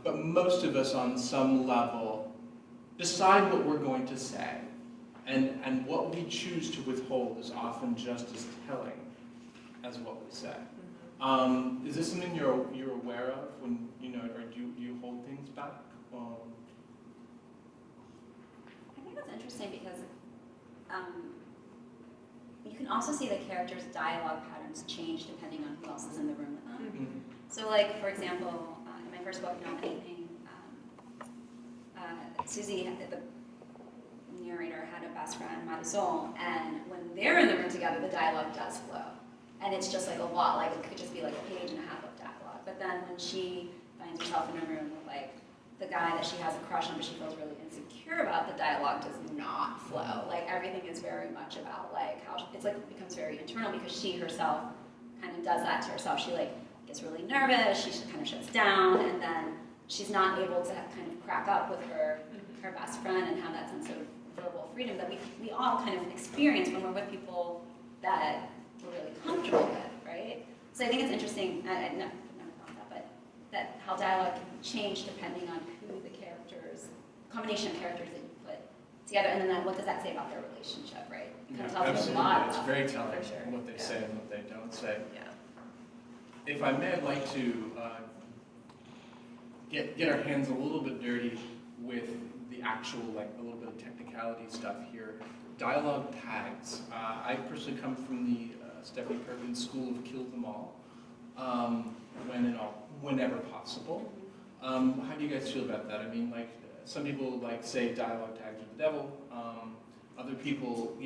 Speaker 1: But most of us on some level decide what we're going to say. And what we choose to withhold is often just as telling as what we say. Is this something you're aware of when, or do you hold things back?
Speaker 3: I think that's interesting because you can also see the characters' dialogue patterns change depending on who else is in the room with them. So like, for example, in my first book, Nominating, Susie, the narrator, had a best friend, Marisol, and when they're in the room together, the dialogue does flow. And it's just like a lot, like it could just be like a page and a half of dialogue. But then when she finds herself in a room with like the guy that she has a crush on but she feels really insecure about, the dialogue does not flow. Like everything is very much about like how, it's like it becomes very internal because she herself kind of does that to herself. She like gets really nervous, she kind of shuts down, and then she's not able to kind of crack up with her best friend and have that sense of verbal freedom that we all kind of experience when we're with people that we're really comfortable with, right? So I think it's interesting, I've never thought that, but that how dialogue can change depending on who the characters, combination of characters that you put together, and then what does that say about their relationship, right? It kind of tells you a lot
Speaker 1: It's
Speaker 3: about
Speaker 1: very telling
Speaker 2: sure.
Speaker 1: what they say and what they don't say.
Speaker 2: Yeah.
Speaker 1: If I may, I'd like to get our hands a little bit dirty with the actual, like a little bit of technicality stuff here. Dialogue tags. I personally come from the Stephanie Perkins School of Kill Them All, whenever possible. How do you guys feel about that? I mean, like some people like say dialogue tags are the devil. Other people,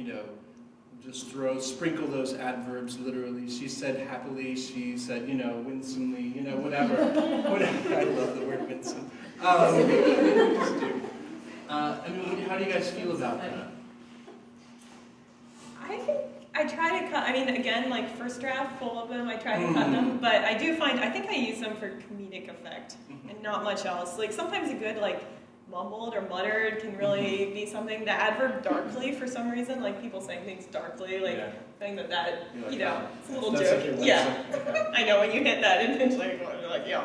Speaker 1: just sprinkle those adverbs literally. She said happily, she said, winsomely, whatever. Whatever. I love the word winsome. How do you guys feel about that?
Speaker 2: I think I try to cut, again, like first draft, full of them, I try to cut them, but I think I use them for comedic effect and not much else. Like sometimes a good mumbled or muttered can really be something. The adverb darkly, for some reason, like people saying things darkly, saying that it's a little joke. Yeah, I know when you hit that, it's like, yeah.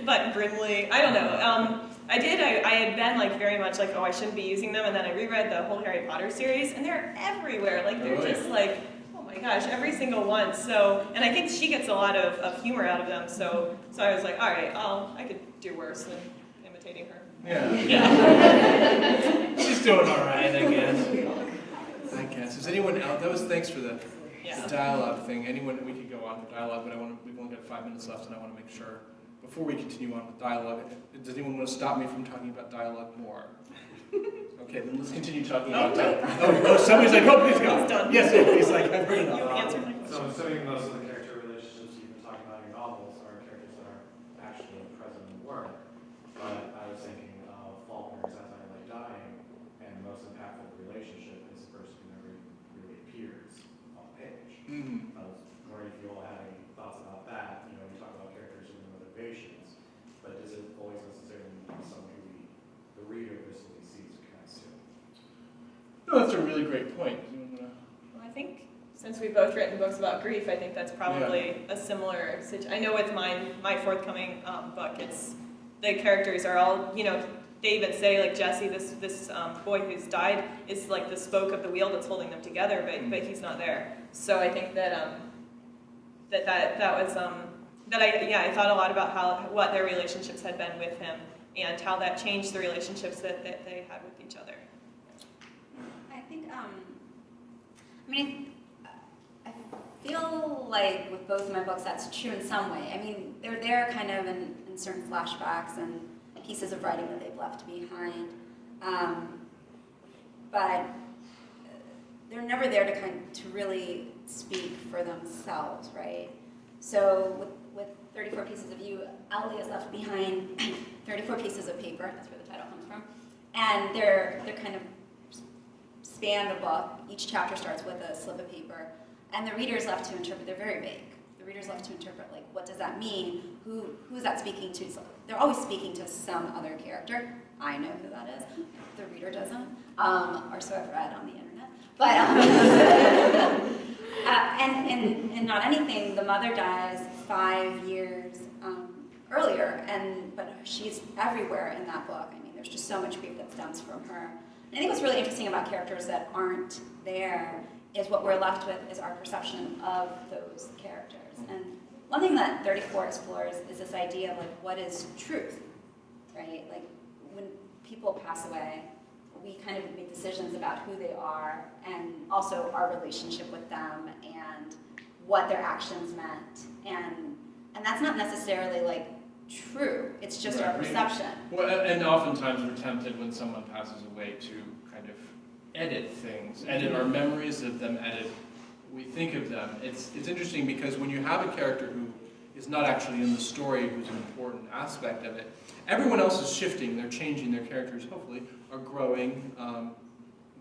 Speaker 2: But brimly, I don't know. I had been very much oh, I shouldn't be using them, and then I reread the whole Harry Potter series, and they're everywhere. They're just oh my gosh, every single one. So, and I think she gets a lot of humor out of them. So I was like, all right, I could do worse than imitating her.
Speaker 1: Yeah. She's doing all right, I guess. Is anyone out? Thanks for the dialogue thing. Anyone? We could go on for dialogue, but we've only got 5 minutes left, and I want to make sure before we continue on with dialogue. Does anyone want to stop me from talking about dialogue more? Okay, then let's continue talking about dialogue. Oh, somebody's like, oh, please go.
Speaker 2: It's done.
Speaker 1: Yes, please. I've heard enough.
Speaker 2: You answered my question.
Speaker 5: So I'm assuming most of the character relationships you've been talking about in your novels are characters that are actually present in the work. But I was thinking Faulkner's As I Lay Dying, and the most impactful relationship is the person who never really appears on the page. I was wondering if you all had any thoughts about that. We talk about characters and their motivations, but does it always necessarily mean someone who the reader visibly sees or connects to?
Speaker 1: No, that's a really great point.
Speaker 2: Well, I think since we've both written books about grief, I think that's probably a similar situation. I know with my forthcoming book, the characters are all, they even say Jesse, this boy who's died, is the spoke of the wheel that's holding them together, but he's not there. So I think that I thought a lot about what their relationships had been with him and how that changed the relationships that they had with each other.
Speaker 3: I think, I feel like with both of my books that's true in some way. They're there kind of in certain flashbacks and pieces of writing that they've left behind. But they're never there to really speak for themselves, right? So with 34 Pieces of You, Ellie has left behind 34 pieces of paper, that's where the title comes from. And they're kind of span the book. Each chapter starts with a slip of paper. And the reader's left to interpret. They're very vague. The reader's left to interpret, what does that mean? Who's that speaking to? So they're always speaking to some other character. I know who that is. The reader doesn't. Or so I've read on the internet. But, and not anything, the mother dies 5 years earlier, but she's everywhere in that book. There's just so much grief that stems from her. And I think what's really interesting about characters that aren't there is what we're left with is our perception of those characters. And one thing that 34 explores is this idea of what is truth, right? When people pass away, we kind of make decisions about who they are and also our relationship with them and what their actions meant. And that's not necessarily true. It's just our perception.
Speaker 1: Well, and oftentimes we're tempted when someone passes away to kind of edit things, edit our memories of them, edit we think of them. It's interesting because when you have a character who is not actually in the story, who's an important aspect of it, everyone else is shifting, they're changing, their characters hopefully are growing,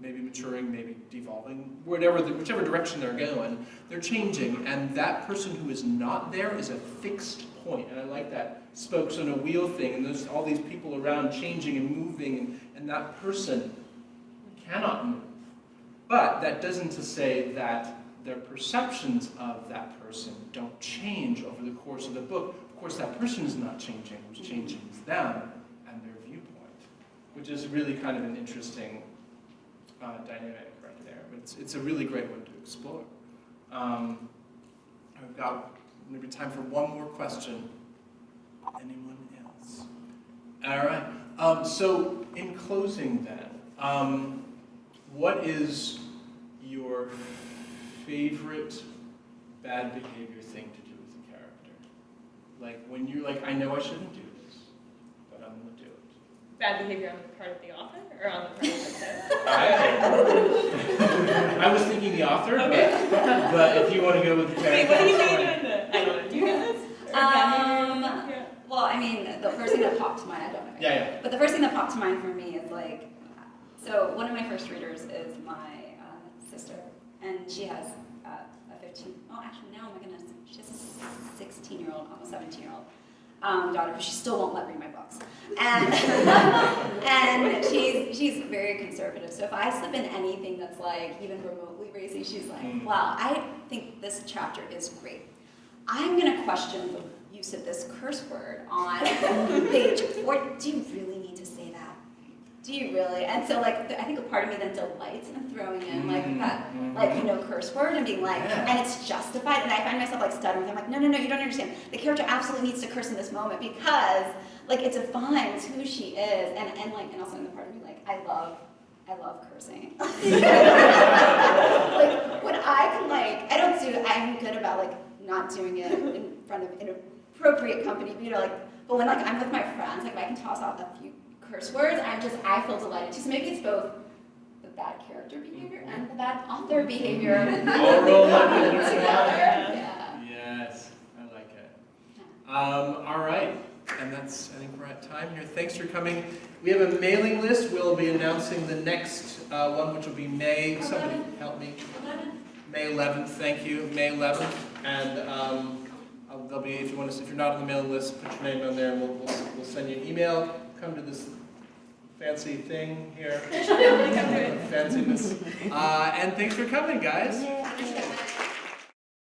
Speaker 1: maybe maturing, maybe devolving, whichever direction they're going, they're changing, and that person who is not there is a fixed point, and I like that spokes on a wheel thing, and there's all these people around changing and moving, and that person cannot move. But that doesn't to say that their perceptions of that person don't change over the course of the book. Of course, that person is not changing. What's changing is them and their viewpoint, which is really kind of an interesting dynamic right there. But it's a really great one to explore. I've got maybe time for one more question. Anyone else? All right. So in closing then, what is your favorite bad behavior thing to do with a character? When you're I know I shouldn't do this, but I'm going to do it.
Speaker 2: bad behavior on the part of the author, or on the part of the text?
Speaker 1: I was thinking the author,
Speaker 2: Okay.
Speaker 1: but if you want to go with the
Speaker 2: Wait,
Speaker 1: character,
Speaker 2: what do you
Speaker 1: that's
Speaker 2: mean
Speaker 1: fine.
Speaker 2: in the, I don't know, do you get this? Or bad behavior? Yeah.
Speaker 3: Well, I mean, the first thing that popped to mind, I don't know.
Speaker 1: Yeah.
Speaker 3: But the first thing that popped to mind for me is like, so one of my first readers is my sister, and she has a 15, oh actually now, oh my goodness, she has a 16-year-old, almost 17-year-old daughter, but she still won't let me read my books. And, and she's very conservative, so if I slip in anything that's like even remotely racy, she's like, wow, I think this chapter is great. I'm gonna question the use of this curse word on page 4. Do you really need to say that? Do you really? And so like, I think a part of me then delights in throwing in like that, like, you know, curse word and being like, and it's justified, and I find myself like stuttering. I'm like, no, you don't understand. The character absolutely needs to curse in this moment because like it defines who she is, and also in the part of me like, I love cursing. Like when I can like, I'm good about like not doing it in front of inappropriate company, you know, like, but when like I'm with my friends, like if I can toss out a few curse words, I feel delighted too. So maybe it's both the bad character behavior and the bad author behavior.
Speaker 1: All rolled up into one.
Speaker 3: Yeah.
Speaker 1: Yes, I like it. All right, and I think we're at time here. Thanks for coming. We have a mailing list. We'll be announcing the next one, which will be May. Somebody help me. May 11th. Thank you, May 11th. And there'll be, if you're not on the mailing list, put your name on there, and we'll send you an email. Come to this fancy thing here. Fanciness. And thanks for coming, guys.